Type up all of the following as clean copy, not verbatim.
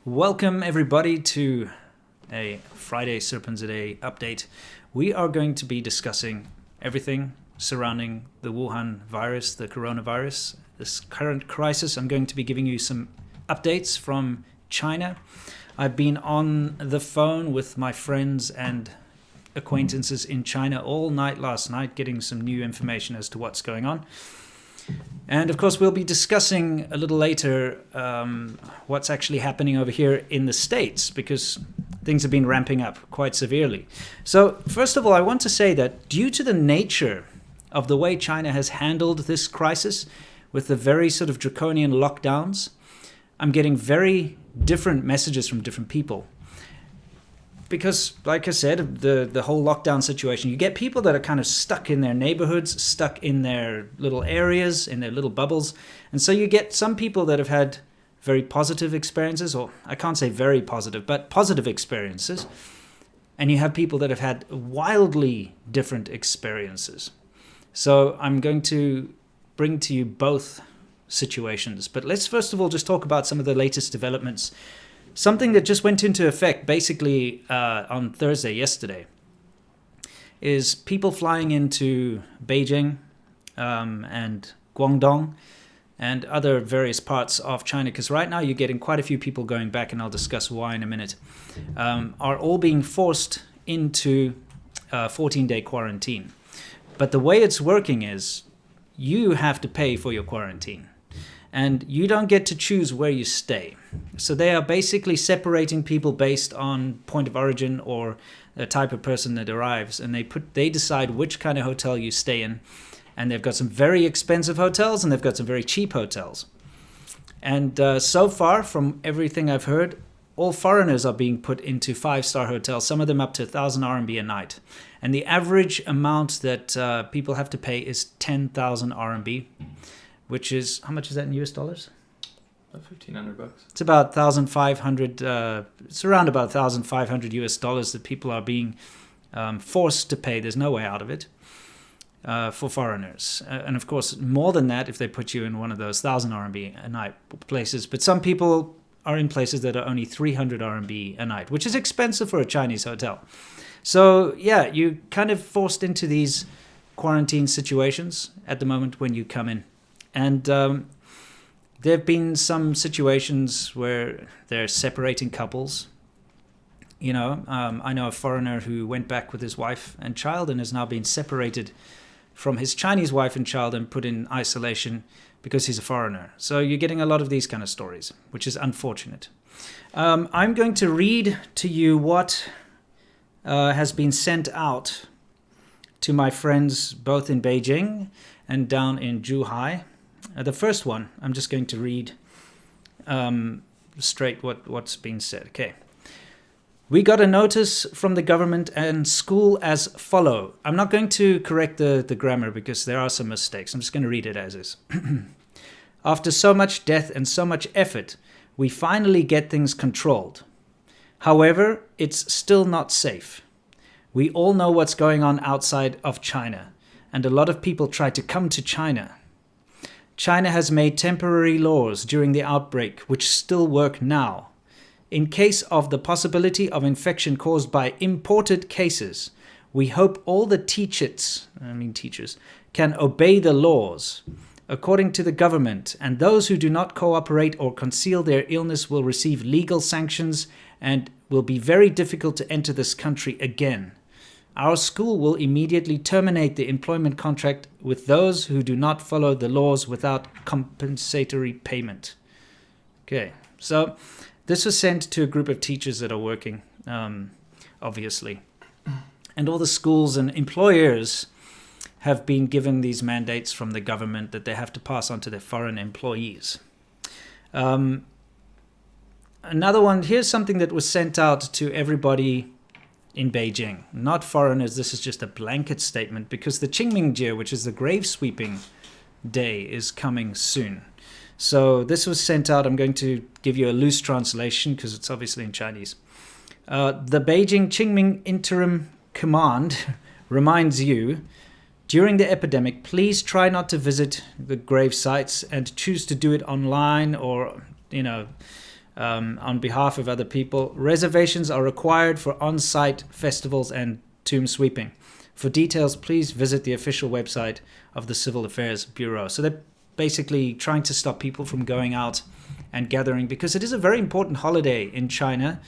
Welcome everybody to a Friday SerpentZA update. We are going to be discussing everything surrounding the Wuhan virus, the coronavirus, this current crisis. I'm going to be giving you some updates from China. I've been on the phone with my friends and acquaintances in China all night last night, getting some new information as to what's going on. And of course, we'll be discussing a little later what's actually happening over here in the States, because things have been ramping up quite severely. So first of all, I want to say that due to the nature of the way China has handled this crisis with the very sort of draconian lockdowns, I'm getting very different messages from different people. Because, like I said, the whole lockdown situation, you get people that are kind of stuck in their neighborhoods, stuck in their little areas, in their little bubbles. And so you get some people that have had very positive experiences, or I can't say very positive, but positive experiences. And you have people that have had wildly different experiences. So I'm going to bring to you both situations. But let's first of all just talk about some of the latest developments. Something that just went into effect basically on Thursday, yesterday, is people flying into Beijing and Guangdong and other various parts of China, because right now you're getting quite a few people going back, and I'll discuss why in a minute, are all being forced into 14-day quarantine. But the way it's working is you have to pay for your quarantine. And you don't get to choose where you stay. So they are basically separating people based on point of origin or the type of person that arrives. And they decide which kind of hotel you stay in. And they've got some very expensive hotels and they've got some very cheap hotels. And so far, from everything I've heard, all foreigners are being put into 5-star hotels, some of them up to 1,000 RMB a night. And the average amount that people have to pay is 10,000 RMB. Which is, how much is that in US dollars? About $1,500. It's about 1,500. It's around about 1,500 US dollars that people are being forced to pay. There's no way out of it for foreigners, and of course more than that if they put you in one of those 1,000 RMB a night places. But some people are in places that are only 300 RMB a night, which is expensive for a Chinese hotel. So yeah, you kind of forced into these quarantine situations at the moment when you come in. And there have been some situations where they're separating couples. You know, I know a foreigner who went back with his wife and child and has now been separated from his Chinese wife and child and put in isolation because he's a foreigner. So you're getting a lot of these kind of stories, which is unfortunate. I'm going to read to you what has been sent out to my friends both in Beijing and down in Zhuhai. The first one, I'm just going to read straight what's been said. Okay. We got a notice from the government and school as follow. I'm not going to correct the grammar because there are some mistakes. I'm just going to read it as is. After so much death and so much effort, we finally get things controlled. However, it's still not safe. We all know what's going on outside of China, and a lot of people try to come to China. China has made temporary laws during the outbreak which still work now. In case of the possibility of infection caused by imported cases, we hope all the teachers, can obey the laws. According to the government, and those who do not cooperate or conceal their illness will receive legal sanctions and will be very difficult to enter this country again. Our school will immediately terminate the employment contract with those who do not follow the laws without compensatory payment. Okay, so this was sent to a group of teachers that are working, obviously. And all the schools and employers have been given these mandates from the government that they have to pass on to their foreign employees. Another one, here's something that was sent out to everybody in Beijing, not foreigners. This is just a blanket statement because the Qingmingjie, which is the grave sweeping day, is coming soon. So this was sent out. I'm going to give you a loose translation because it's obviously in Chinese. The Beijing Qingming Interim Command reminds you, during the epidemic, please try not to visit the grave sites and choose to do it online or, on behalf of other people. Reservations are required for on-site festivals and tomb sweeping. For details, please visit the official website of the Civil Affairs Bureau. So they're basically trying to stop people from going out and gathering, because it is a very important holiday in China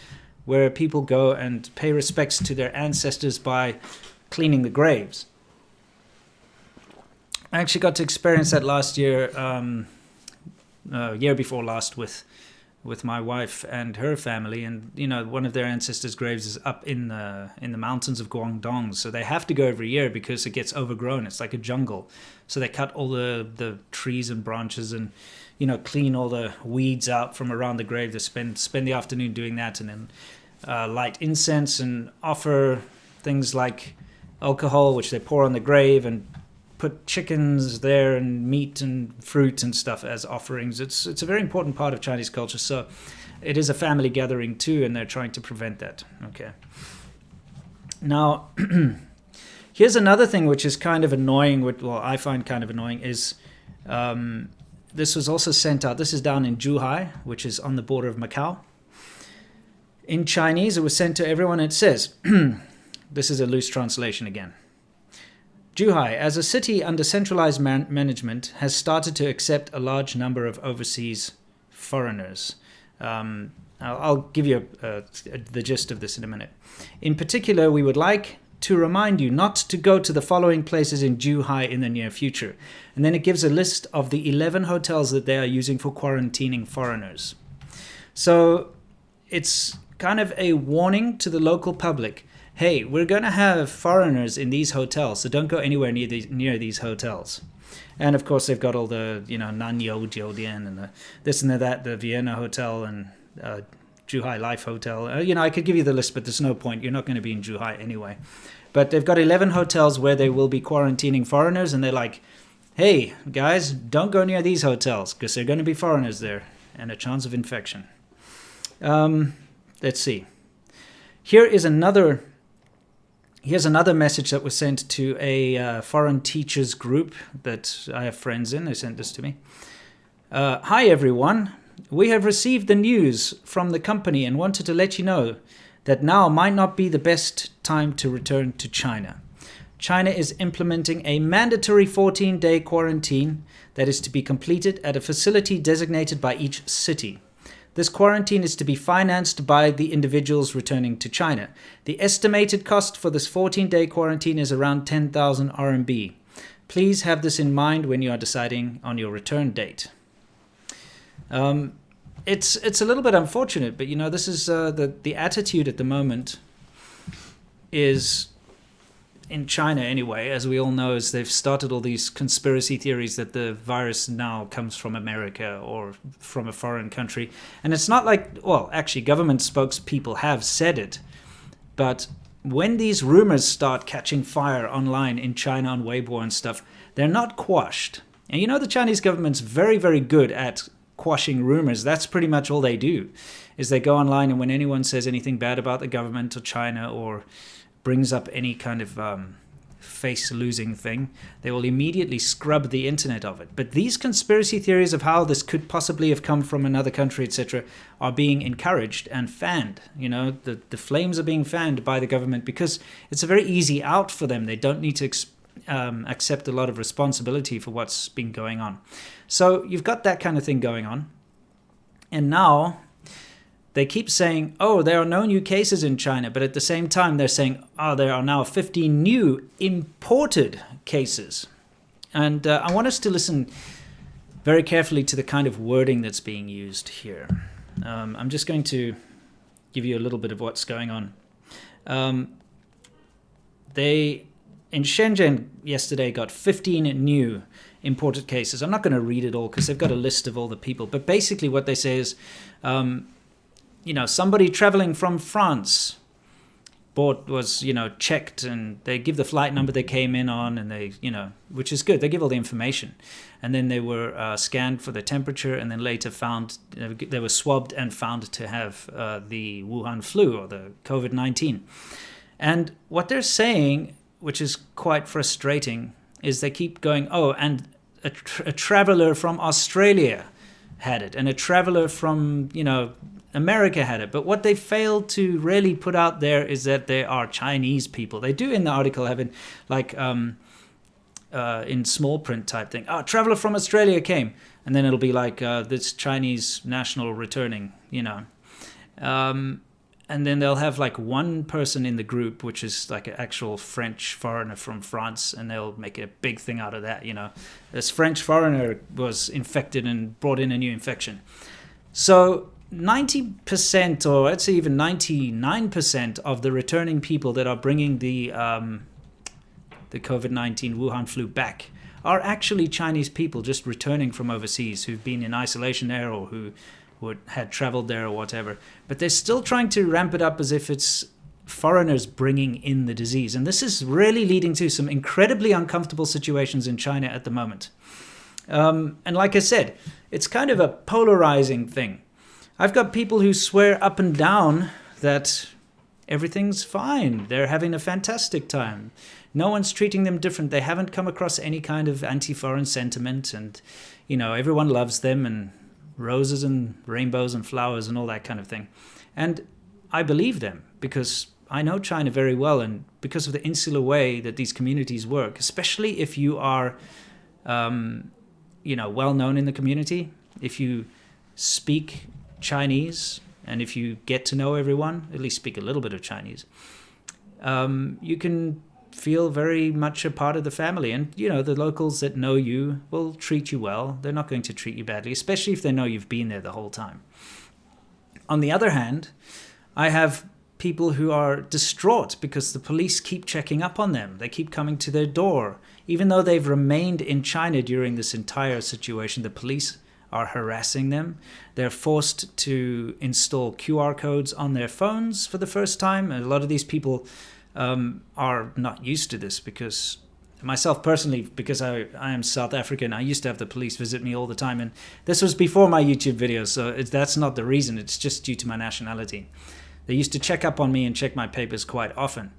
where people go and pay respects to their ancestors by cleaning the graves. I actually got to experience that last year, year before last, with my wife and her family, and one of their ancestors' graves is up in the mountains of Guangdong, so they have to go every year because it gets overgrown. It's like a jungle, so they cut all the trees and branches and clean all the weeds out from around the grave. They spend the afternoon doing that, and then light incense and offer things like alcohol, which they pour on the grave, and put chickens there and meat and fruit and stuff as offerings. It's a very important part of Chinese culture. So it is a family gathering too, and they're trying to prevent that. Okay. Now, here's another thing which is kind of annoying, I find kind of annoying, is this was also sent out. This is down in Zhuhai, which is on the border of Macau. In Chinese, it was sent to everyone. It says, this is a loose translation again. Zhuhai, as a city under centralized management, has started to accept a large number of overseas foreigners. I'll give you the gist of this in a minute. In particular, we would like to remind you not to go to the following places in Zhuhai in the near future. And then it gives a list of the 11 hotels that they are using for quarantining foreigners. So it's kind of a warning to the local public. Hey, we're going to have foreigners in these hotels, so don't go anywhere near these hotels. And of course, they've got all the, Nanyou Jiudian and the this and that, the Vienna Hotel and Zhuhai Life Hotel. I could give you the list, but there's no point. You're not going to be in Zhuhai anyway. But they've got 11 hotels where they will be quarantining foreigners, and they're like, hey, guys, don't go near these hotels because there are going to be foreigners there and a chance of infection. Let's see. Here's another message that was sent to a foreign teachers group that I have friends in. They sent this to me. Hi, everyone. We have received the news from the company and wanted to let you know that now might not be the best time to return to China. China is implementing a mandatory 14-day quarantine that is to be completed at a facility designated by each city. This quarantine is to be financed by the individuals returning to China. The estimated cost for this 14-day quarantine is around 10,000 RMB. Please have this in mind when you are deciding on your return date. It's a little bit unfortunate, but this is the attitude at the moment is, in China anyway, as we all know, is they've started all these conspiracy theories that the virus now comes from America or from a foreign country. And it's not like, actually government spokespeople have said it, but when these rumors start catching fire online in China on Weibo and stuff, they're not quashed. And the Chinese government's very, very good at quashing rumors. That's pretty much all they do, is they go online, and when anyone says anything bad about the government or China or brings up any kind of face-losing thing, they will immediately scrub the internet of it. But these conspiracy theories of how this could possibly have come from another country, etc., are being encouraged and fanned. The flames are being fanned by the government because it's a very easy out for them. They don't need to accept a lot of responsibility for what's been going on. So you've got that kind of thing going on. And now they keep saying, there are no new cases in China, but at the same time they're saying, there are now 50 new imported cases. And I want us to listen very carefully to the kind of wording that's being used here. I'm just going to give you a little bit of what's going on. They, in Shenzhen yesterday, got 15 new imported cases. I'm not going to read it all because they've got a list of all the people. But basically what they say is, somebody traveling from France was checked, and they give the flight number they came in on, and they, which is good. They give all the information. And then they were scanned for the temperature, and then later found, they were swabbed and found to have the Wuhan flu or the COVID-19. And what they're saying, which is quite frustrating, is they keep going, and a traveler from Australia had it, and a traveler from, America had it. But what they failed to really put out there is that there are Chinese people. They do in the article have it like in small print type thing. Oh, traveler from Australia came. And then it'll be like this Chinese national returning, and then they'll have like one person in the group, which is like an actual French foreigner from France, and they'll make a big thing out of that. This French foreigner was infected and brought in a new infection. So 90%, or let's say even 99% of the returning people that are bringing the COVID-19 Wuhan flu back are actually Chinese people just returning from overseas who've been in isolation there or who had traveled there or whatever. But they're still trying to ramp it up as if it's foreigners bringing in the disease. And this is really leading to some incredibly uncomfortable situations in China at the moment. And like I said, it's kind of a polarizing thing. I've got people who swear up and down that everything's fine. They're having a fantastic time. No one's treating them different. They haven't come across any kind of anti-foreign sentiment. And, everyone loves them and roses and rainbows and flowers and all that kind of thing. And I believe them because I know China very well, and because of the insular way that these communities work, especially if you are, well known in the community, if you speak Chinese, and if you get to know everyone, at least speak a little bit of Chinese, you can feel very much a part of the family. And, the locals that know you will treat you well. They're not going to treat you badly, especially if they know you've been there the whole time. On the other hand, I have people who are distraught because the police keep checking up on them. They keep coming to their door. Even though they've remained in China during this entire situation, the police are harassing them. They're forced to install QR codes on their phones for the first time. And a lot of these people are not used to this, because myself personally, because I am South African, I used to have the police visit me all the time. And this was before my YouTube videos, so that's not the reason. It's just due to my nationality. They used to check up on me and check my papers quite often.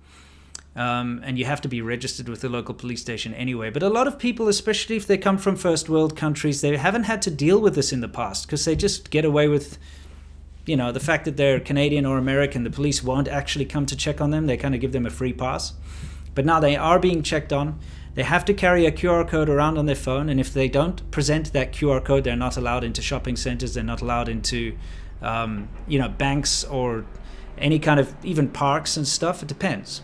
And you have to be registered with the local police station anyway. But a lot of people, especially if they come from first world countries, they haven't had to deal with this in the past because they just get away with, the fact that they're Canadian or American. The police won't actually come to check on them. They kind of give them a free pass. But now they are being checked on. They have to carry a QR code around on their phone. And if they don't present that QR code, they're not allowed into shopping centers. They're not allowed into, banks or any kind of even parks and stuff. It depends.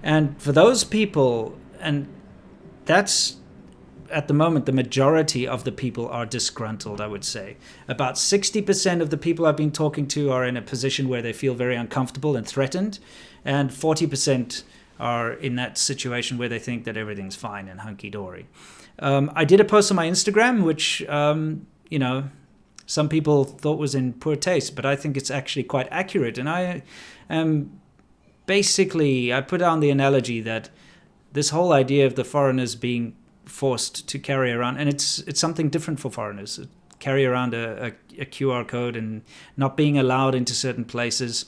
And for those people, and that's at the moment, the majority of the people are disgruntled, I would say. About 60% of the people I've been talking to are in a position where they feel very uncomfortable and threatened. And 40% are in that situation where they think that everything's fine and hunky-dory. I did a post on my Instagram, which, some people thought was in poor taste, but I think it's actually quite accurate. And I am basically, I put down the analogy that this whole idea of the foreigners being forced to carry around, and it's something different for foreigners, carry around a QR code and not being allowed into certain places.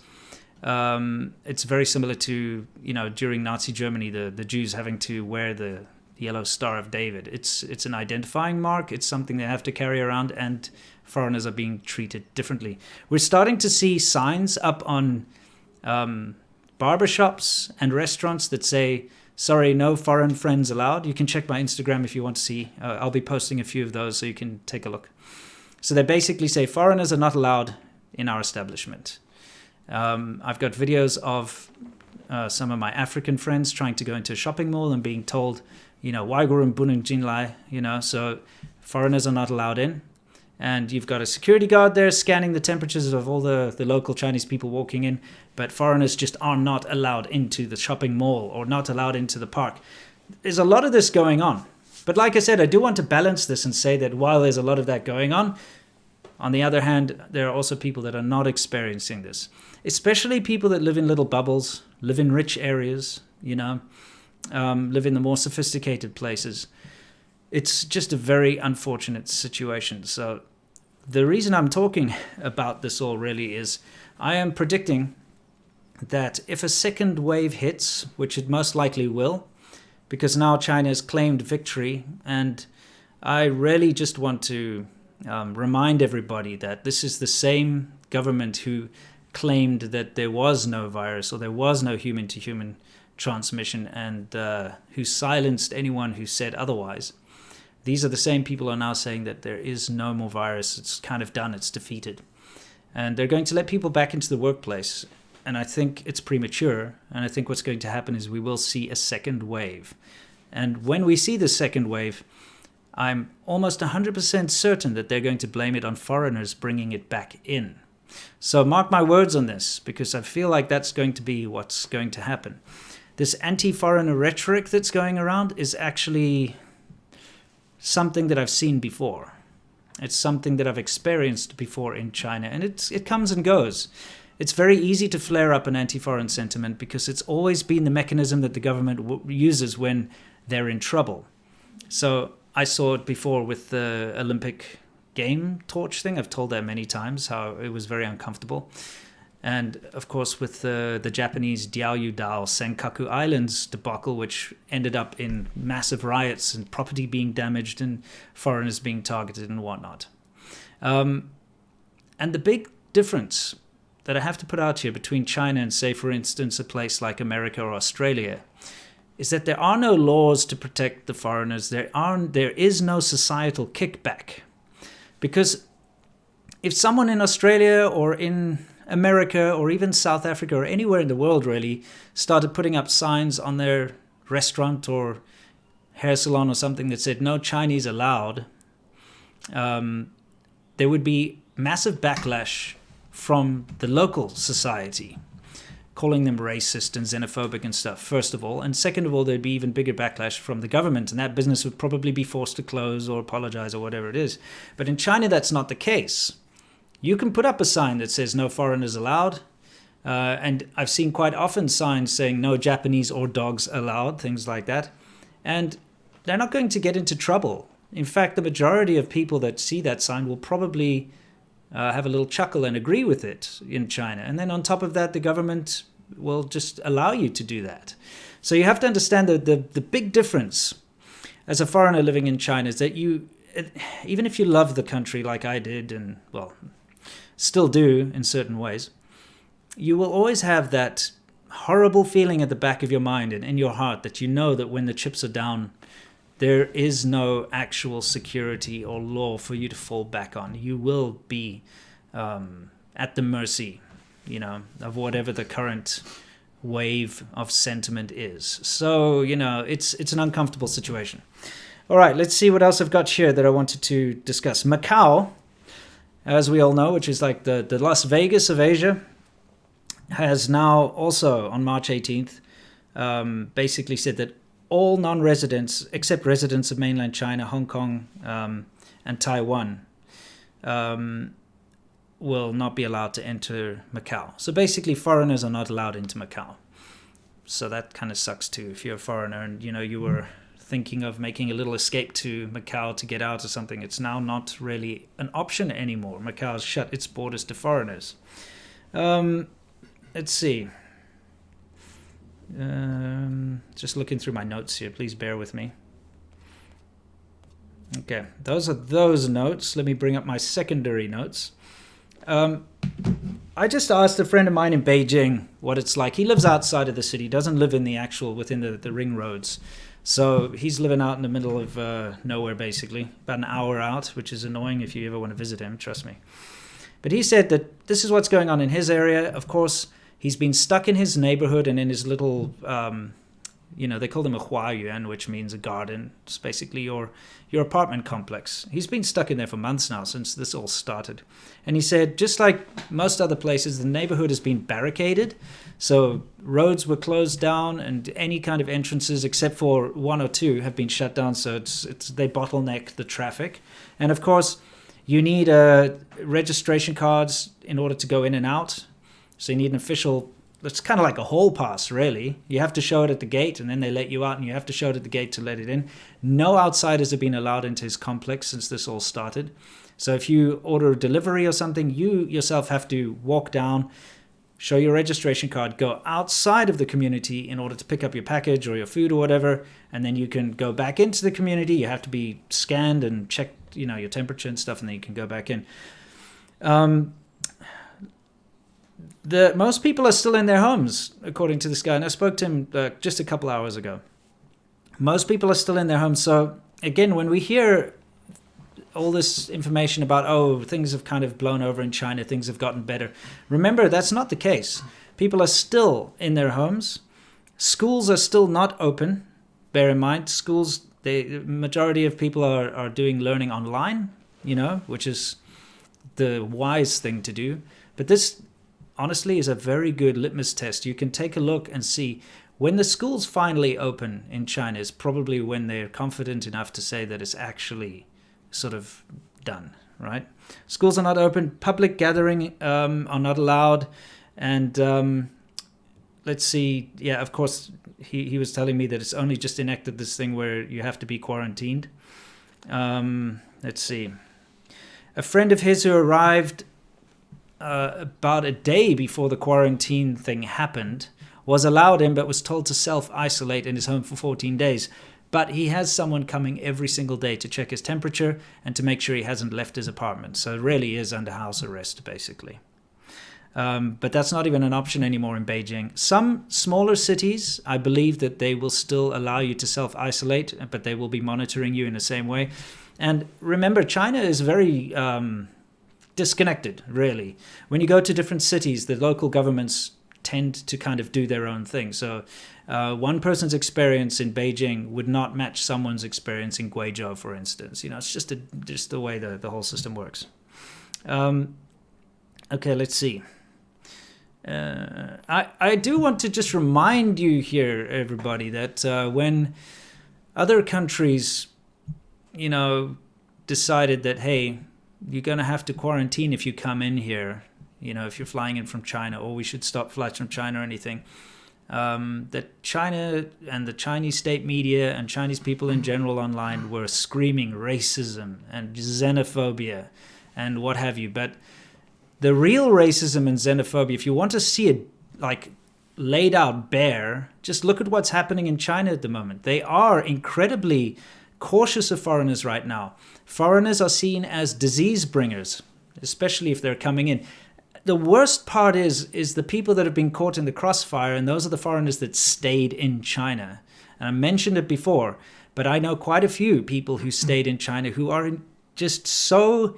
It's very similar to, during Nazi Germany, the Jews having to wear the yellow Star of David. It's an identifying mark. It's something they have to carry around, and foreigners are being treated differently. We're starting to see signs up on barbershops and restaurants that say, sorry, no foreign friends allowed. You can check my Instagram if you want to see. I'll be posting a few of those so you can take a look. So they basically say foreigners are not allowed in our establishment. I've got videos of some of my African friends trying to go into a shopping mall and being told, Waigurum bunung jinlai, so foreigners are not allowed in. And you've got a security guard there scanning the temperatures of all the local Chinese people walking in, but foreigners just are not allowed into the shopping mall or not allowed into the park. There's a lot of this going on. But like I said, I do want to balance this and say that while there's a lot of that going on the other hand, there are also people that are not experiencing this, especially people that live in little bubbles, live in rich areas, live in the more sophisticated places. It's just a very unfortunate situation. So the reason I'm talking about this all really is I am predicting that if a second wave hits, which it most likely will, because now China has claimed victory, and I really just want to remind everybody that this is the same government who claimed that there was no virus or there was no human-to-human transmission, and who silenced anyone who said otherwise. These are the same people who are now saying that there is no more virus. It's kind of done. It's defeated. And they're going to let people back into the workplace. And I think it's premature. And I think what's going to happen is we will see a second wave. And when we see the second wave, I'm almost 100% certain that they're going to blame it on foreigners bringing it back in. So mark my words on this, because I feel like that's going to be what's going to happen. This anti-foreigner rhetoric that's going around is actually something that I've seen before. It's something that I've experienced before in China, and it comes and goes. It's very easy to flare up an anti-foreign sentiment because it's always been the mechanism that the government uses when they're in trouble. So I saw it before with the Olympic game torch thing. I've told that many times, how it was very uncomfortable. And of course with the Japanese Diaoyudao Senkaku Islands debacle, which ended up in massive riots and property being damaged and foreigners being targeted and whatnot. And the big difference that I have to put out here between China and, say, for instance, a place like America or Australia, is that there are no laws to protect the foreigners. There is no societal kickback. Because if someone in Australia or in America or even South Africa or anywhere in the world really started putting up signs on their restaurant or hair salon or something that said no Chinese allowed, there would be massive backlash from the local society, calling them racist and xenophobic and stuff, first of all. And second of all, there'd be even bigger backlash from the government, and that business would probably be forced to close or apologize or whatever it is. But in China, that's not the case. You can put up a sign that says no foreigners allowed. And I've seen quite often signs saying no Japanese or dogs allowed, things like that. And they're not going to get into trouble. In fact, the majority of people that see that sign will probably have a little chuckle and agree with it in China. And then on top of that, the government will just allow you to do that. So you have to understand that the big difference as a foreigner living in China is that you, even if you love the country like I did and, well, still do in certain ways, you will always have that horrible feeling at the back of your mind and in your heart that you know that when the chips are down, there is no actual security or law for you to fall back on. You will be at the mercy, of whatever the current wave of sentiment is. So, it's an uncomfortable situation. All right, let's see what else I've got here that I wanted to discuss. Macau, as we all know, which is like the Las Vegas of Asia, has now also on March 18th basically said that all non-residents, except residents of mainland China, Hong Kong, and Taiwan, will not be allowed to enter Macau. So basically, foreigners are not allowed into Macau. So that kind of sucks too. If you're a foreigner and you were thinking of making a little escape to Macau to get out or something, it's now not really an option anymore. Macau has shut its borders to foreigners. Let's see. Just looking through my notes here. Please bear with me. Okay, those are those notes. Let me bring up my secondary notes. I just asked a friend of mine in Beijing what it's like. He lives outside of the city, doesn't live in within the ring roads. So he's living out in the middle of nowhere, basically, about an hour out, which is annoying if you ever want to visit him, trust me. But he said that this is what's going on in his area. Of course, he's been stuck in his neighborhood and in his little, they call them a huayuan, which means a garden. It's basically your apartment complex. He's been stuck in there for months now since this all started. And he said, just like most other places, the neighborhood has been barricaded. So roads were closed down and any kind of entrances, except for one or two, have been shut down. So they bottleneck the traffic. And of course, you need registration cards in order to go in and out. So you need an official, it's kind of like a hall pass, really. You have to show it at the gate, and then they let you out, and you have to show it at the gate to let it in. No outsiders have been allowed into his complex since this all started. So if you order a delivery or something, you yourself have to walk down, show your registration card, go outside of the community in order to pick up your package or your food or whatever, and then you can go back into the community. You have to be scanned and checked, your temperature and stuff, and then you can go back in. most people are still in their homes, according to this guy. And I spoke to him just a couple hours ago. Most people are still in their homes. So again, when we hear all this information about, oh, things have kind of blown over in China, things have gotten better. Remember, that's not the case. People are still in their homes. Schools are still not open. Bear in mind, schools, the majority of people are doing learning online, which is the wise thing to do. But this, honestly, is a very good litmus test. You can take a look and see when the schools finally open in China is probably when they're confident enough to say that it's actually sort of done, right? Schools are not open. Public gathering are not allowed. And let's see. Yeah, of course, he was telling me that it's only just enacted this thing where you have to be quarantined. Let's see. A friend of his who arrived about a day before the quarantine thing happened was allowed in, but was told to self-isolate in his home for 14 days. But he has someone coming every single day to check his temperature and to make sure he hasn't left his apartment. So it really is under house arrest, basically. But that's not even an option anymore in Beijing. Some smaller cities, I believe that they will still allow you to self-isolate, but they will be monitoring you in the same way. And remember, China is very disconnected, really. When you go to different cities, the local governments tend to kind of do their own thing. So one person's experience in Beijing would not match someone's experience in Guizhou, for instance. It's just the way the whole system works. Okay, let's see. I do want to just remind you here, everybody, that when other countries, decided that, hey, you're going to have to quarantine if you come in here, if you're flying in from China, or we should stop flights from China or anything, that China and the Chinese state media and Chinese people in general online were screaming racism and xenophobia and what have you. But the real racism and xenophobia, if you want to see it like laid out bare, just look at what's happening in China at the moment. They are incredibly cautious of foreigners right now. Foreigners are seen as disease bringers, especially if they're coming in. The worst part is the people that have been caught in the crossfire, and those are the foreigners that stayed in China. And I mentioned it before, but I know quite a few people who stayed in China who are just so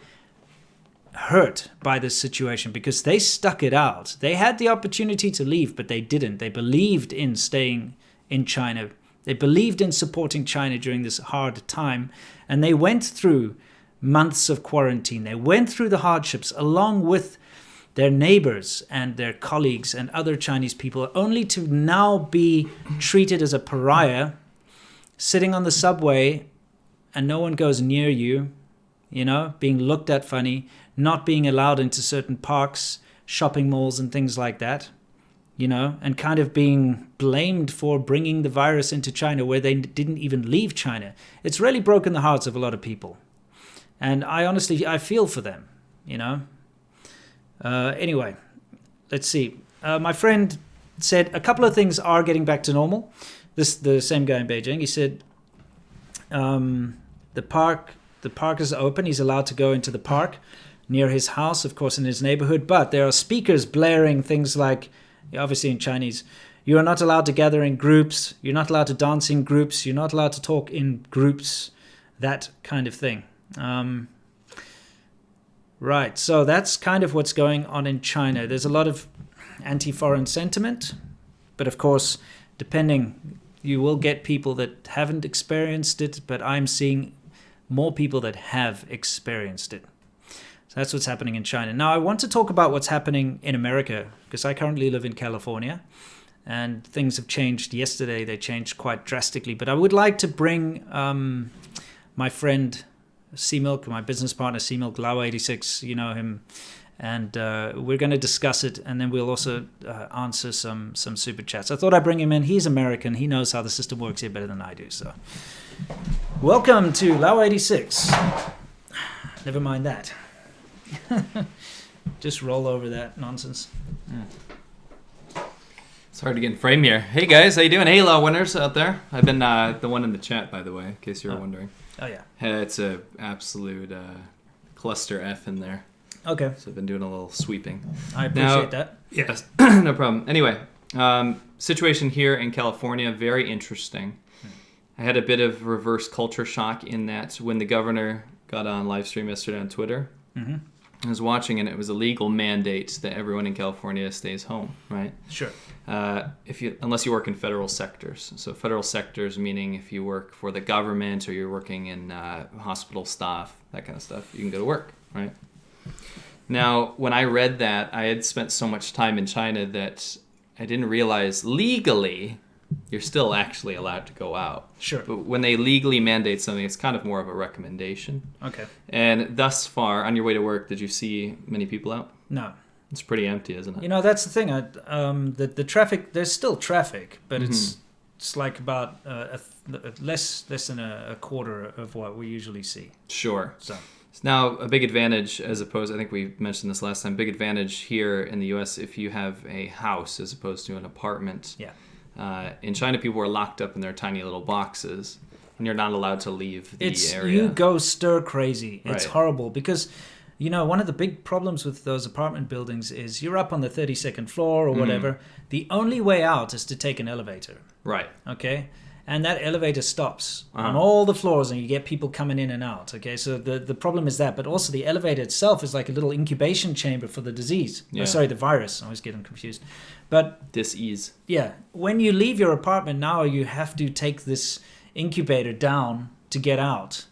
hurt by this situation because they stuck it out. They had the opportunity to leave, but they didn't. They believed in staying in China. They believed in supporting China during this hard time, and they went through months of quarantine. They went through the hardships along with their neighbors and their colleagues and other Chinese people, only to now be treated as a pariah, sitting on the subway and no one goes near you, being looked at funny, not being allowed into certain parks, shopping malls and things like that, and kind of being blamed for bringing the virus into China where they didn't even leave China. It's really broken the hearts of a lot of people. And I feel for them, Anyway, let's see. My friend said a couple of things are getting back to normal. The same guy in Beijing, he said the park is open. He's allowed to go into the park near his house, of course, in his neighborhood. But there are speakers blaring things like, obviously in Chinese, you are not allowed to gather in groups. You're not allowed to dance in groups. You're not allowed to talk in groups. That kind of thing. Right, so that's kind of what's going on in China. There's a lot of anti-foreign sentiment, but of course, you will get people that haven't experienced it, but I'm seeing more people that have experienced it. So that's what's happening in China. Now, I want to talk about what's happening in America, because I currently live in California, and things have changed. Yesterday, they changed quite drastically, but I would like to bring my friend C-Milk, my business partner C-Milk, Lau 86, you know him, and we're going to discuss it, and then we'll also answer some super chats. I thought I'd bring him in. He's American. He knows how the system works here better than I do. So welcome to Lau 86. Never mind that. Just roll over that nonsense. It's hard to get in frame here. Hey guys, how you doing? Hey Lau winners out there. I've been the one in the chat, by the way, in case you were wondering. Oh yeah. It's a absolute cluster F in there. Okay. So I've been doing a little sweeping. I appreciate that. Yes, no problem. Anyway, situation here in California, very interesting. I had a bit of reverse culture shock in that when the governor got on live stream yesterday on Twitter, I was watching and it was a legal mandate that everyone in California stays home, right? Sure. Unless you work in federal sectors. So federal sectors meaning if you work for the government or you're working in hospital staff, that kind of stuff, you can go to work, right? Now, when I read that, I had spent so much time in China that I didn't realize legally you're still actually allowed to go out. Sure. But when they legally mandate something, it's kind of more of a recommendation. Okay. And thus far, on your way to work, did you see many people out? No. It's pretty empty, isn't it? You know, that's the thing. The traffic, there's still traffic, but it's like about less than a quarter of what we usually see. Sure. So. Now, a big advantage as opposed, I think we mentioned this last time, big advantage here in the U.S. if you have a house as opposed to an apartment. Yeah. In China, people are locked up in their tiny little boxes, and you're not allowed to leave the area. You go stir crazy. It's Right. horrible because, you know, one of the big problems with those apartment buildings is you're up on the 32nd floor or whatever. The only way out is to take an elevator. Right. Okay. And that elevator stops on all the floors and you get people coming in and out. Okay. So the problem is that, but also the elevator itself is like a little incubation chamber for the disease. Yeah. Oh, sorry, the virus. I always get them confused. But Dis-ease. yeah, when you leave your apartment now, you have to take this incubator down to get out.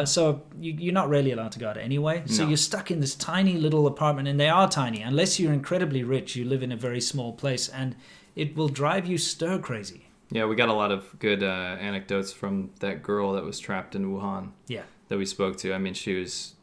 So you're not really allowed to go out anyway. So No. you're stuck in this tiny little apartment, and they are tiny. Unless you're incredibly rich, you live in a very small place, and it will drive you stir crazy. Yeah, we got a lot of good anecdotes from that girl that was trapped in Wuhan. Yeah, That we spoke to. I mean, she was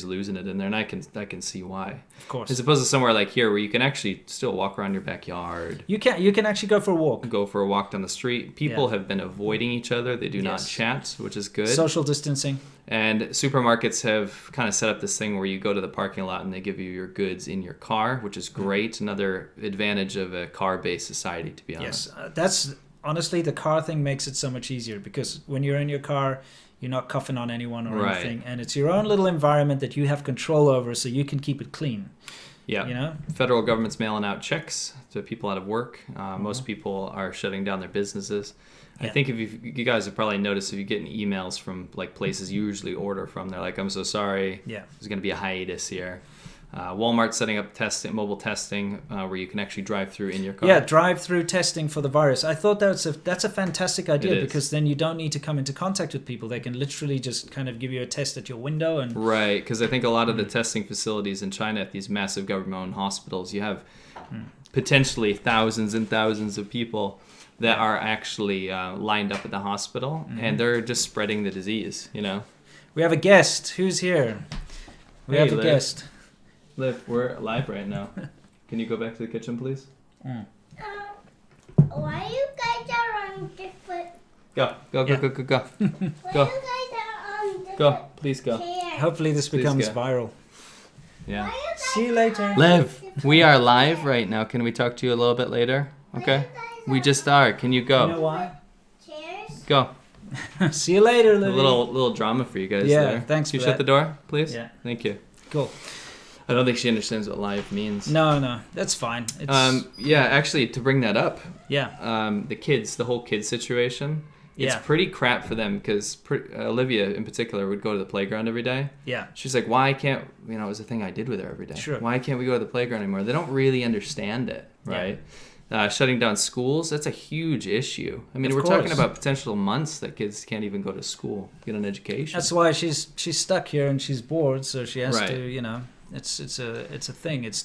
losing it in there, and I can see why. of course. As opposed to somewhere like here, where you can actually still walk around your backyard, You can actually go for a walk. go for a walk down the street. People have been avoiding each other. They do not Yes. chat, which is good. Social distancing. And supermarkets have kind of set up this thing where you go to the parking lot and they give you your goods in your car, which is great. Another advantage of a car-based society, to be honest. Yes, that's honestly the car thing makes it so much easier because when you're in your car, you're not coughing on anyone or Right. anything, and it's your own little environment that you have control over, so you can keep it clean. Yeah. You know. Federal government's mailing out checks to people out of work. Most people are shutting down their businesses. I Yeah. think if you guys have probably noticed if you get emails from like places you usually order from, they're like, "I'm so sorry. Yeah. There's going to be a hiatus here." Walmart's setting up mobile testing, where you can actually drive through in your car. Yeah, drive-through testing for the virus. I thought that's a fantastic idea It is. because then you don't need to come into contact with people. They can literally just kind of give you a test at your window and Right, because I think a lot of the testing facilities in China at these massive government-owned hospitals, you have potentially thousands and thousands of people that are actually lined up at the hospital, and they're just spreading the disease, you know? we have a guest. Who's here? We Hey, have a Liv. guest. Liv, we're live right now. Can you go back to the kitchen, please? Why you guys are on different? Go. Yeah. Why Go. you guys are on different Go, please go. chairs? Hopefully this Please becomes go. viral. Yeah. Why you guys See you later. Liv, we are live right now. Can we talk to you a little bit later? Okay? We just are. Can you go? You know why? chairs? Go. See you later, A Livy. little drama for you guys Yeah, there. thanks Can you for shut that. the door, please? Yeah. Thank you. Cool. I don't think she understands what live means. No, that's fine. It's Yeah, actually, to bring that up, yeah. the whole kids situation, it's Yeah. pretty crap for them because Olivia in particular would go to the playground every day. Yeah. She's like, why can't, it was a thing I did with her every day. Sure. Why can't we go to the playground anymore? They don't really understand it, right? Shutting down schools, that's a huge issue. I mean, Of we're talking course. about potential months that kids can't even go to school, get an education. That's why she's stuck here and she's bored, so she has Right. to, it's a thing. It's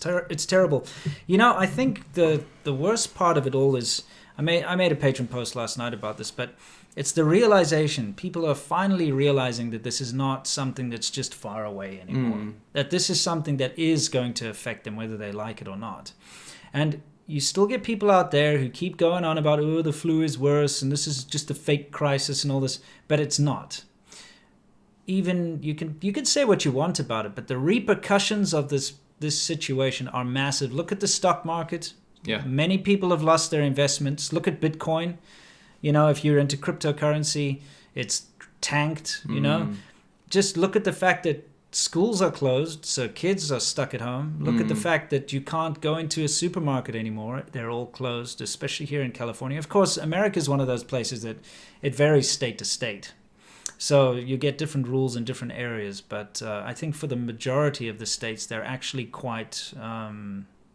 terrible. I think the worst part of it all is I made a Patreon post last night about this, but it's the realization. People are finally realizing that this is not something that's just far away anymore. That this is something that is going to affect them whether they like it or not. And you still get people out there who keep going on about, oh, the flu is worse and this is just a fake crisis and all this, but it's not. Even you can say what you want about it, but the repercussions of this situation are massive. Look at the stock market. Yeah. Many people have lost their investments. Look at Bitcoin. If you're into cryptocurrency, it's tanked, Just look at the fact that schools are closed, so kids are stuck at home. Look at the fact that you can't go into a supermarket anymore. They're all closed, especially here in California. Of course, America is one of those places that it varies state to state. So you get different rules in different areas. But I think for the majority of the states, they're actually quite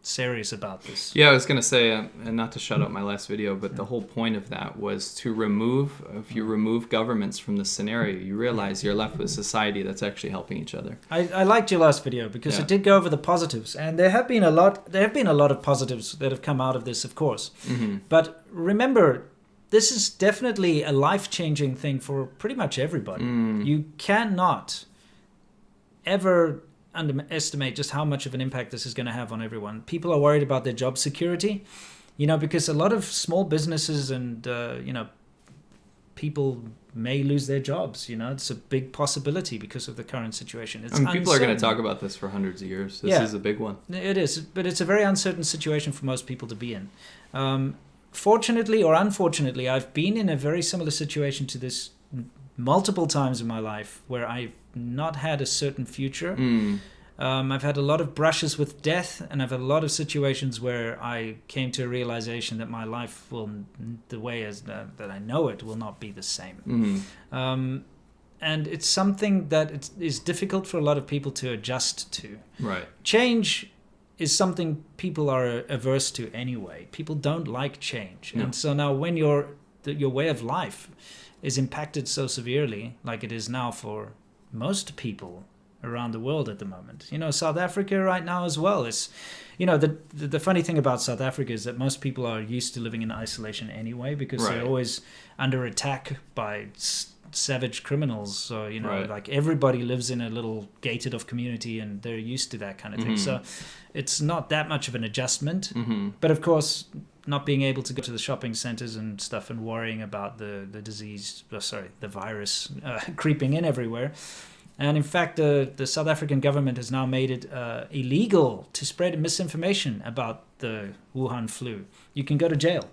serious about this. Yeah, I was going to say, and not to shut up my last video, but the whole point of that was to if you remove governments from the scenario, you realize you're left with a society that's actually helping each other. I liked your last video because it did go over the positives, and there have been a lot of positives that have come out of this, of course. But remember, this is definitely a life-changing thing for pretty much everybody. You cannot ever underestimate just how much of an impact this is going to have on everyone. People are worried about their job security, because a lot of small businesses and people may lose their jobs. It's a big possibility because of the current situation. People are going to talk about this for hundreds of years. This is a big one. It is, but it's a very uncertain situation for most people to be in. Fortunately or unfortunately, I've been in a very similar situation to this multiple times in my life where I've not had a certain future. I've had a lot of brushes with death, and I've had a lot of situations where I came to a realization that my life the way that I know it, will not be the same. And it's something that is difficult for a lot of people to adjust to. Right. Change is something people are averse to anyway. People don't like change. No. And so now when your way of life is impacted so severely, like it is now for most people around the world at the moment. South Africa right now as well is, the funny thing about South Africa is that most people are used to living in isolation anyway, because they're always under attack by savage criminals. So, like everybody lives in a little gated off community, and they're used to that kind of thing. So it's not that much of an adjustment. But of course, not being able to go to the shopping centers and stuff and worrying about the virus creeping in everywhere. And in fact, the South African government has now made it illegal to spread misinformation about the Wuhan flu. You can go to jail.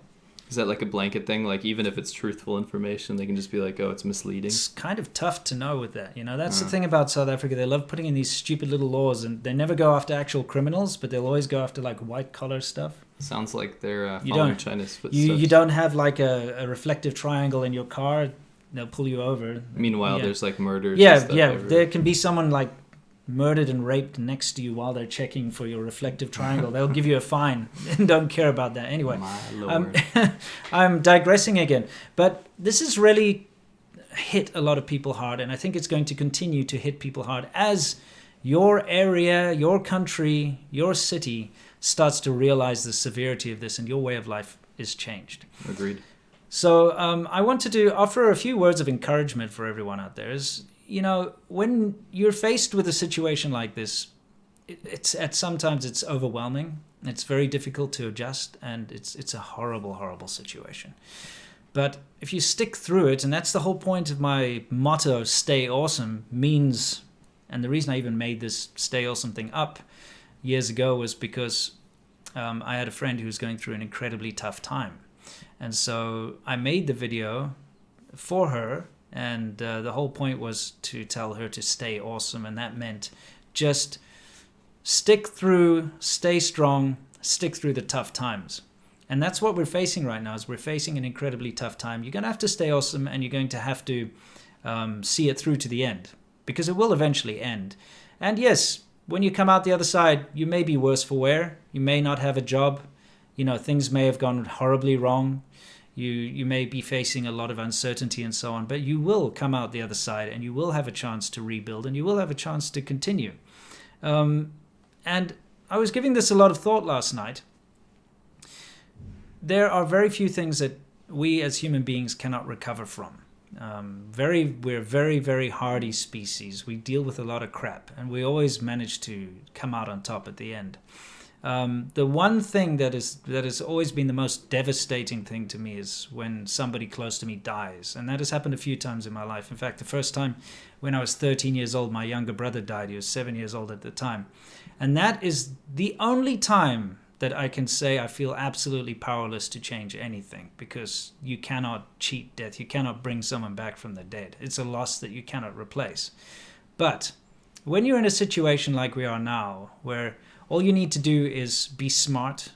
Is that like a blanket thing? Like even if it's truthful information, they can just be like, oh, it's misleading? It's kind of tough to know with that. That's the thing about South Africa. They love putting in these stupid little laws, and they never go after actual criminals, but they'll always go after like white collar stuff. Sounds like they're following China's footsteps. You don't have like a reflective triangle in your car. They'll pull you over. Meanwhile, there's like murders. Yeah. There can be someone like murdered and raped next to you while they're checking for your reflective triangle. They'll give you a fine and don't care about that. Anyway, I'm digressing again. But this has really hit a lot of people hard, and I think it's going to continue to hit people hard as your area, your country, your city starts to realize the severity of this, and your way of life is changed. Agreed. So I wanted to offer a few words of encouragement for everyone out there. When you're faced with a situation like this, sometimes it's overwhelming. It's very difficult to adjust, and it's a horrible, horrible situation. But if you stick through it, and that's the whole point of my motto, Stay Awesome, means, and the reason I even made this Stay Awesome thing up years ago was because I had a friend who was going through an incredibly tough time. And so I made the video for her, and the whole point was to tell her to stay awesome, and that meant just stick through, stay strong, stick through the tough times. And that's what we're facing right now, is we're facing an incredibly tough time. You're going to have to stay awesome, and you're going to have to see it through to the end, because it will eventually end. And yes, when you come out the other side, you may be worse for wear. You may not have a job. Things may have gone horribly wrong. You may be facing a lot of uncertainty and so on, but you will come out the other side, and you will have a chance to rebuild, and you will have a chance to continue. And I was giving this a lot of thought last night. There are very few things that we as human beings cannot recover from. We're very, very hardy species. We deal with a lot of crap, and we always manage to come out on top at the end. The one thing that has always been the most devastating thing to me is when somebody close to me dies. And that has happened a few times in my life. In fact, the first time when I was 13 years old, my younger brother died. He was 7 years old at the time. And that is the only time that I can say I feel absolutely powerless to change anything, because you cannot cheat death. You cannot bring someone back from the dead. It's a loss that you cannot replace. But when you're in a situation like we are now, where all you need to do is be smart,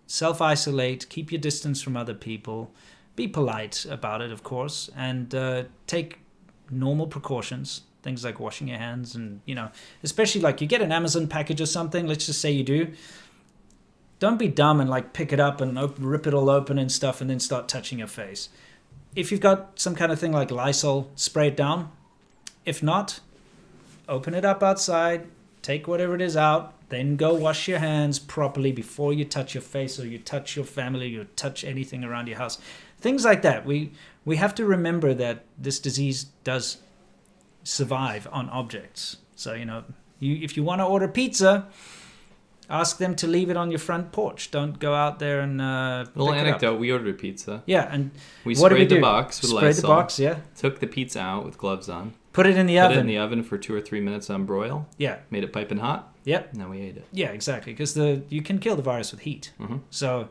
self-isolate, keep your distance from other people, be polite about it, of course, and take normal precautions, things like washing your hands, and especially like you get an Amazon package or something, let's just say you do, don't be dumb and like pick it up and rip it all open and stuff and then start touching your face. If you've got some kind of thing like Lysol, spray it down. If not, open it up outside, take whatever it is out, then go wash your hands properly before you touch your face or you touch your family or touch anything around your house. Things like that. We have to remember that this disease does survive on objects. So, if you want to order pizza, ask them to leave it on your front porch. Don't go out there and little anecdote, we ordered pizza. Yeah, and we what sprayed did we the do? box with Sprayed Lysol. the box, yeah. Took the pizza out with gloves on. Put it in the Put oven. it in the oven for 2 or 3 minutes on broil. Yeah. Made it piping hot. Yep. And then we ate it. Yeah, exactly. Because you can kill the virus with heat. Mm-hmm. So,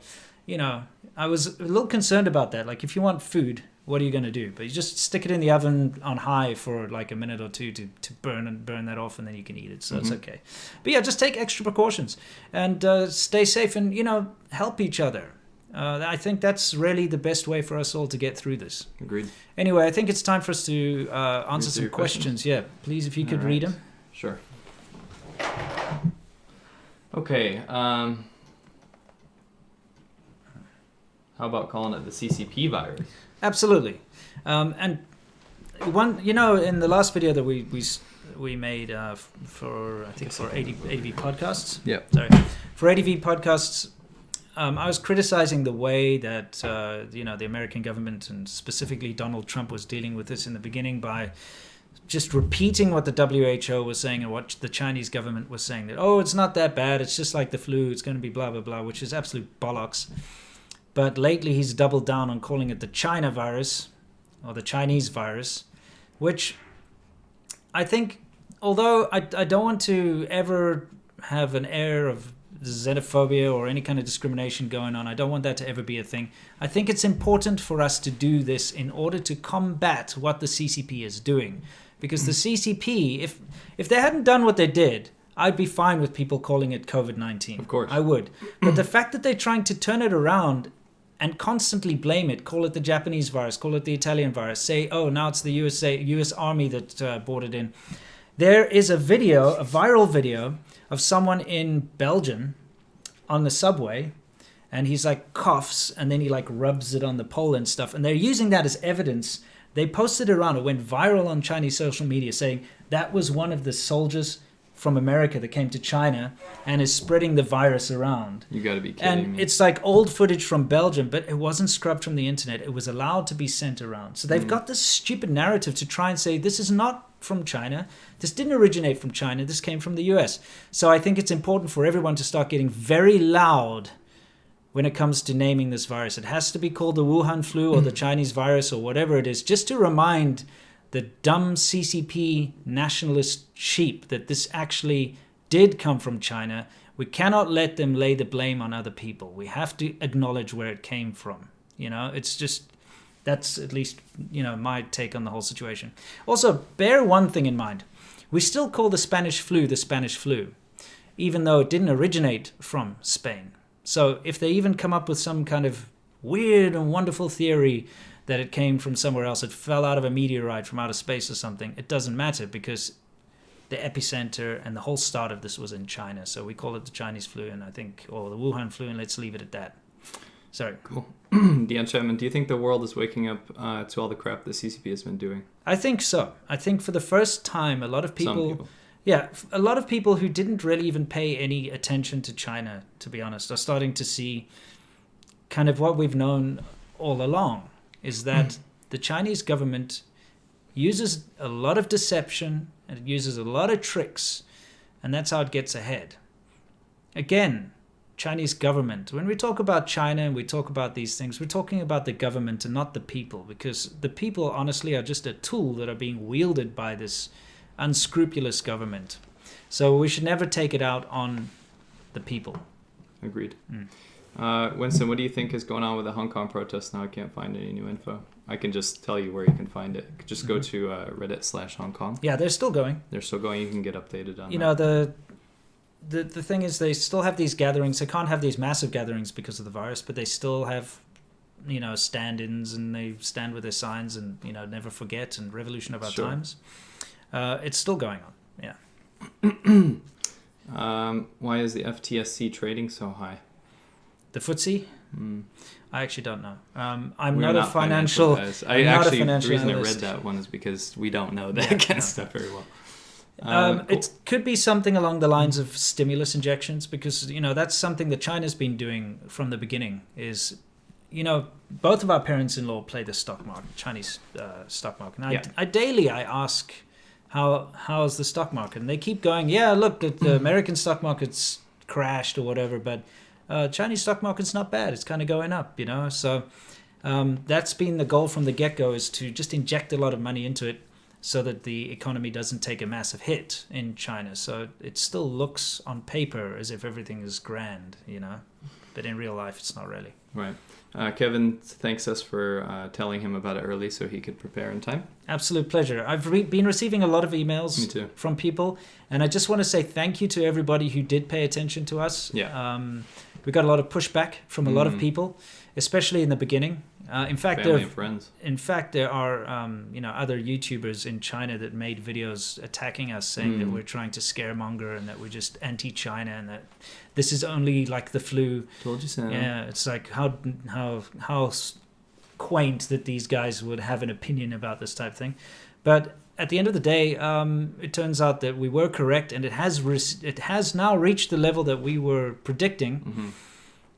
I was a little concerned about that. Like, if you want food, what are you going to do? But you just stick it in the oven on high for like a minute or two to burn that off, and then you can eat it. So it's okay. But yeah, just take extra precautions and stay safe and, help each other. I think that's really the best way for us all to get through this. Agreed. Anyway, I think it's time for us to answer some your questions. Yeah, please, if you could read them. Sure. Okay. How about calling it the CCP virus? Absolutely. And one, in the last video that we made for ADV podcasts. Yeah. Sorry, for ADV podcasts. I was criticizing the way that the American government and specifically Donald Trump was dealing with this in the beginning by just repeating what the WHO was saying and what the Chinese government was saying, that, it's not that bad, it's just like the flu, it's going to be blah, blah, blah, which is absolute bollocks. But lately he's doubled down on calling it the China virus, or the Chinese virus, which I think, although I don't want to ever have an air of xenophobia or any kind of discrimination going on, I don't want that to ever be a thing. I think it's important for us to do this in order to combat what the CCP is doing. Because the CCP, if they hadn't done what they did, I'd be fine with people calling it COVID-19. Of course. I would. But the fact that they're trying to turn it around and constantly blame it, call it the Japanese virus, call it the Italian virus, say, now it's the US Army that brought it in. There is a viral video of someone in Belgium on the subway, and he's like coughs, and then he like rubs it on the pole and stuff, and they're using that as evidence. They posted it around, it went viral on Chinese social media, saying that was one of the soldiers from America that came to China and is spreading the virus around. You gotta be kidding me. It's like old footage from Belgium, but it wasn't scrubbed from the internet. It was allowed to be sent around. So they've got this stupid narrative to try and say, this is not from China. This didn't originate from China. This came from the US. So I think it's important for everyone to start getting very loud when it comes to naming this virus. It has to be called the Wuhan flu or the Chinese virus or whatever it is, just to remind the dumb CCP nationalist sheep that this actually did come from China. We cannot let them lay the blame on other people. We have to acknowledge where it came from. It's just, that's at least, my take on the whole situation. Also, bear one thing in mind. We still call the Spanish flu, even though it didn't originate from Spain. So if they even come up with some kind of weird and wonderful theory that it came from somewhere else, it fell out of a meteorite from outer space or something, it doesn't matter, because the epicenter and the whole start of this was in China. So we call it the Chinese flu, and or the Wuhan flu, and let's leave it at that. Sorry. Cool. Deanne Chapman, do you think the world is waking up to all the crap the CCP has been doing? I think so. I think for the first time, a lot of people... Some people. Yeah, a lot of people who didn't really even pay any attention to China, to be honest, are starting to see kind of what we've known all along, is that the Chinese government uses a lot of deception and it uses a lot of tricks, and that's how it gets ahead. Again, Chinese government. When we talk about China and we talk about these things, we're talking about the government and not the people, because the people honestly are just a tool that are being wielded by this unscrupulous government. So we should never take it out on the people. Agreed. Winston, what do you think is going on with the Hong Kong protests now? I can't find any new info. I can just tell you where you can find it. Just go to Reddit/Hong Kong. Yeah, they're still going. They're still going. You can get updated on You know, the thing is they still have these gatherings. They can't have these massive gatherings because of the virus, but they still have, you know, stand-ins, and they stand with their signs and, you know, never forget and revolution of our times. It's still going on. Yeah. Why is the FTSE trading so high? The FTSE? I actually don't know. I'm We're not a financial guys. I'm not a The financial reason analyst. I read that one is because we don't know that kind of stuff very well. Cool. It could be something along the lines of stimulus injections, because, you know, that's something that China's been doing from the beginning. Is, you know, both of our parents-in-law play the stock market, Chinese stock market. And I daily ask, how's the stock market? And they keep going, yeah, look, the American stock market's crashed or whatever, but Chinese stock market's not bad. It's kind of going up, you know. So that's been the goal from the get-go, is to just inject a lot of money into it, so that the economy doesn't take a massive hit in China. So it still looks on paper as if everything is grand, you know, but in real life it's not really. Right. Kevin thanks us for telling him about it early so he could prepare in time. Absolute pleasure. I've been receiving a lot of emails Me too. from people, and I just want to say thank you to everybody who did pay attention to us. Yeah. We got a lot of pushback from a lot of people, especially in the beginning. In fact, Family and friends. In fact, there are you know, other YouTubers in China that made videos attacking us, saying that we're trying to scaremonger and that we're just anti-China and that this is only like the flu. Told you so. Yeah, it's like how quaint that these guys would have an opinion about this type of thing. But at the end of the day, it turns out that we were correct, and it has now reached the level that we were predicting,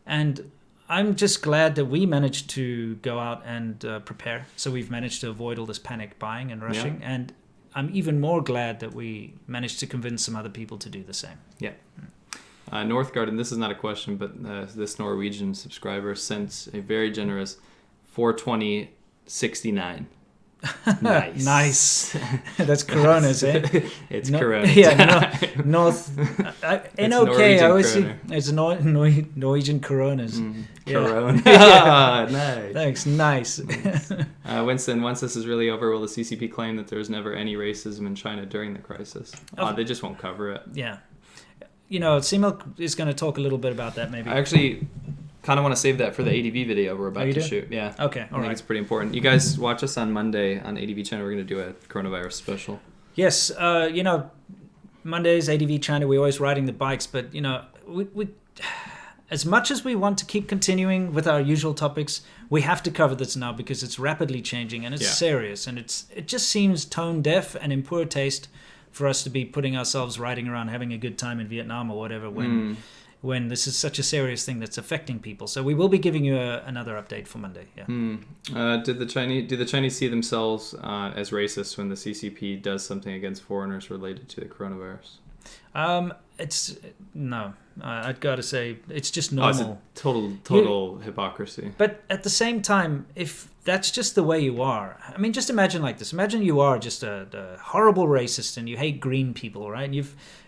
and I'm just glad that we managed to go out and prepare. So we've managed to avoid all this panic buying and rushing. Yeah. And I'm even more glad that we managed to convince some other people to do the same. Yeah. Northgard, and this is not a question, but this Norwegian subscriber sent a very generous 420.69. Nice. Nice. That's Coronas, eh? It's Corona. Yeah, North. NOK, I always see. kroner. It's Norwegian Coronas. Yeah. Corona. Yeah. Nice. Thanks. Nice. Winston, once this is really over, will the CCP claim that there was never any racism in China during the crisis? They just won't cover it. Yeah. You know, Simil is going to talk a little bit about that, maybe. I actually kind of want to save that for the ADV video we're about to shoot. Yeah. Okay. I think it's pretty important. You guys watch us on Monday on ADVChina. We're going to do a coronavirus special. Yes. You know, Mondays, ADVChina, we're always riding the bikes, but, you know, we as much as we want to keep continuing with our usual topics, we have to cover this now because it's rapidly changing and it's serious, and it just seems tone deaf and in poor taste for us to be putting ourselves riding around having a good time in Vietnam or whatever when this is such a serious thing that's affecting people. So we will be giving you another update for Monday. Yeah. Do the Chinese see themselves as racist when the CCP does something against foreigners related to the coronavirus? It's no. I'd got to say it's just normal. It's a total hypocrisy. But at the same time, if that's just the way you are, I mean, just imagine like this. Imagine you are just a horrible racist and you hate green people, right? And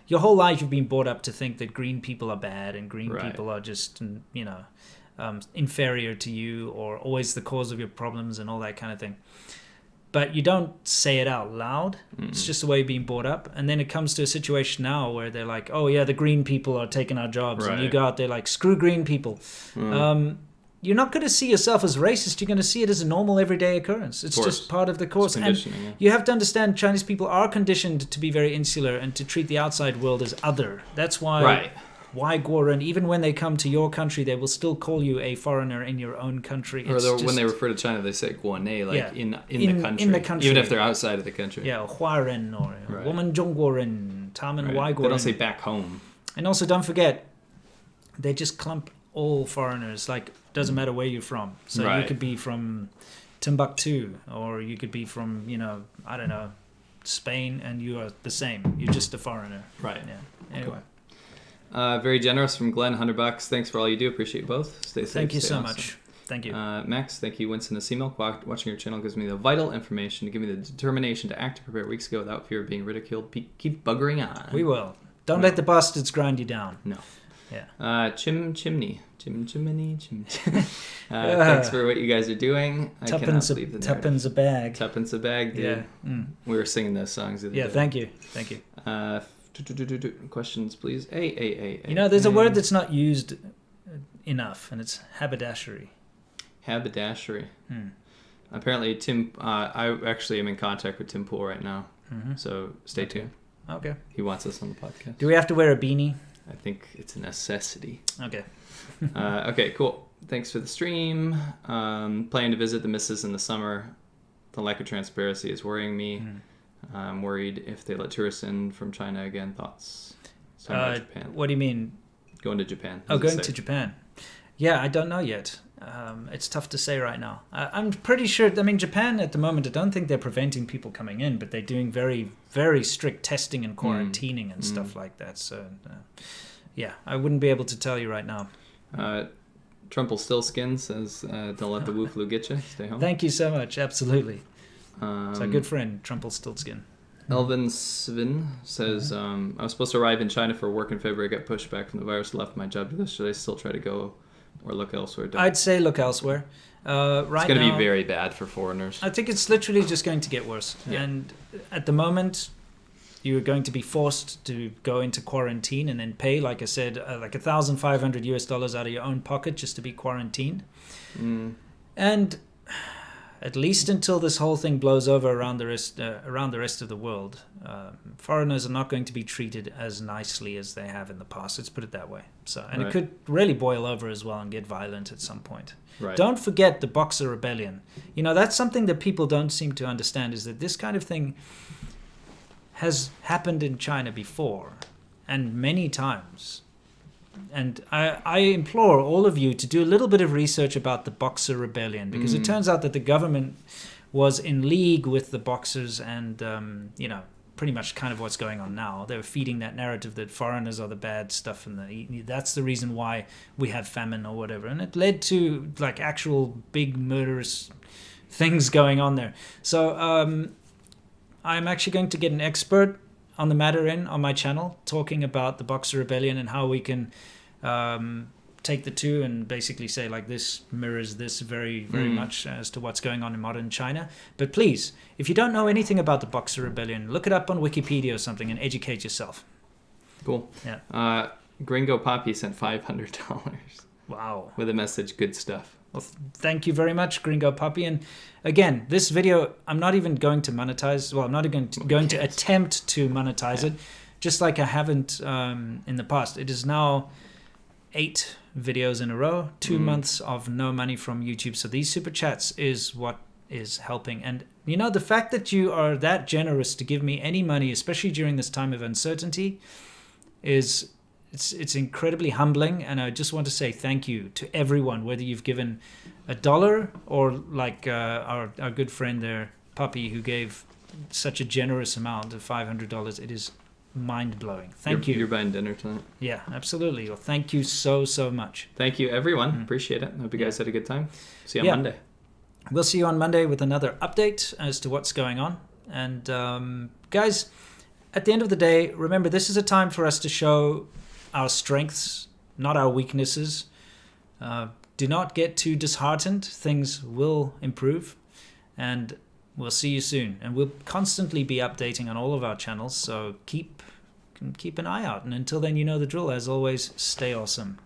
your whole life you've been brought up to think that green people are bad and green people are just, you know, inferior to you or always the cause of your problems and all that kind of thing. But you don't say it out loud. It's just the way you're being brought up. And then it comes to a situation now where they're like, oh, yeah, the green people are taking our jobs. And you go out there like, screw green people. You're not going to see yourself as racist. You're going to see it as a normal everyday occurrance. It's just part of the course. And you have to understand Chinese people are conditioned to be very insular and to treat the outside world as other. That's why... Why Guoren? Even when they come to your country, they will still call you a foreigner in your own country. When they refer to China, they say Guone, like in the country. Even if they're outside of the country. Yeah, Huaren or Woman Zhongguoren, Tamen Waiguoren. They don't say back home. And also, don't forget, they just clump all foreigners. Like, doesn't matter where you're from. So you could be from Timbuktu, or you could be from, you know, I don't know, Spain, and you are the same. You're just a foreigner. Right. Yeah. Anyway. Very generous from Glenn, $100. Thanks for all you do. Appreciate you both. Stay safe. Thank you so awesome. much. Thank you. Max, thank you. Winston and Seamilk. Watching your channel gives me the vital information to give me the determination to act and prepare weeks ago without fear of being ridiculed. Keep buggering on. We will. Don't let the bastards grind you down. No. Yeah. Chimney. Thanks for what you guys are doing. I cannot believe the narrative. Tuppence a bag. Tuppence a bag, dude. Yeah. Mm. We were singing those songs the other Yeah, day. thank you. Thank you. Questions, please. Hey. You know, there's a word that's not used enough, and it's haberdashery. Haberdashery. Hmm. Apparently, Tim. I actually am in contact with Tim Pool right now, Mm-hmm. so stay tuned. Okay. He wants us on the podcast. Do we have to wear a beanie? I think it's a necessity. Okay. Okay, cool. Thanks for the stream. Planning to visit the missus in the summer. The lack of transparency is worrying me. I'm worried if they let tourists in from China again. Thoughts? It's talking about Japan. What do you mean? Going to Japan. Oh, going to Japan. Yeah, I don't know yet. It's tough to say right now. I'm pretty sure, I mean, Japan at the moment, I don't think they're preventing people coming in, but they're doing very, very strict testing and quarantining and stuff like that. So, yeah, I wouldn't be able to tell you right now. Trumpelstiltskin says, don't let the Wu flu get you. Stay home. Thank you so much. Absolutely. It's our good friend, Trumpelstiltskin. Elvin Svin says, I was supposed to arrive in China for work in February. I got pushed back from the virus, left my job. Should I still try to go or look elsewhere? I'd say look elsewhere. Right it's going to now, be very bad for foreigners. I think it's literally just going to get worse. Yeah. And at the moment, you're going to be forced to go into quarantine and then pay, like I said, like $1,500 out of your own pocket just to be quarantined. And at least until this whole thing blows over around the rest of the world, foreigners are not going to be treated as nicely as they have in the past. Let's put it that way. So, and it could really boil over as well and get violent at some point. Right. Don't forget the Boxer Rebellion. You know, that's something that people don't seem to understand, is that this kind of thing has happened in China before, and many times. And I implore all of you to do a little bit of research about the Boxer Rebellion, because it turns out that the government was in league with the Boxers and, you know, pretty much kind of what's going on now. They were feeding that narrative that foreigners are the bad stuff and that's the reason why we have famine or whatever. And it led to like actual big murderous things going on there. So I'm actually going to get an expert on the matter on my channel talking about the Boxer Rebellion and how we can take the two and basically say like this mirrors this very, very much as to what's going on in modern China. But please, if you don't know anything about the Boxer Rebellion, look it up on Wikipedia or something and educate yourself. Cool. Yeah. Gringo Poppy sent $500 Wow. with a message, good stuff. Well, thank you very much, Gringo Puppy. And again, this video, I'm not even going to monetize. Well, I'm not even going to attempt to monetize it, just like I haven't in the past. It is now 8 videos in a row, 2 months of no money from YouTube. So these super chats is what is helping. And you know, the fact that you are that generous to give me any money, especially during this time of uncertainty, is it's incredibly humbling. And I just want to say thank you to everyone, whether you've given $1 or like our good friend there, Puppy, who gave such a generous amount of $500. It is mind-blowing. Thank you. You're buying dinner tonight. Yeah, absolutely. Well, thank you so much. Thank you, everyone. Appreciate it. Hope you guys had a good time. See you on Monday. We'll see you on Monday with another update as to what's going on. And guys, at the end of the day, remember, this is a time for us to show our strengths, not our weaknesses. Do not get too disheartened. Things will improve. And we'll see you soon. And we'll constantly be updating on all of our channels. So keep an eye out. And until then, you know the drill. As always, stay awesome.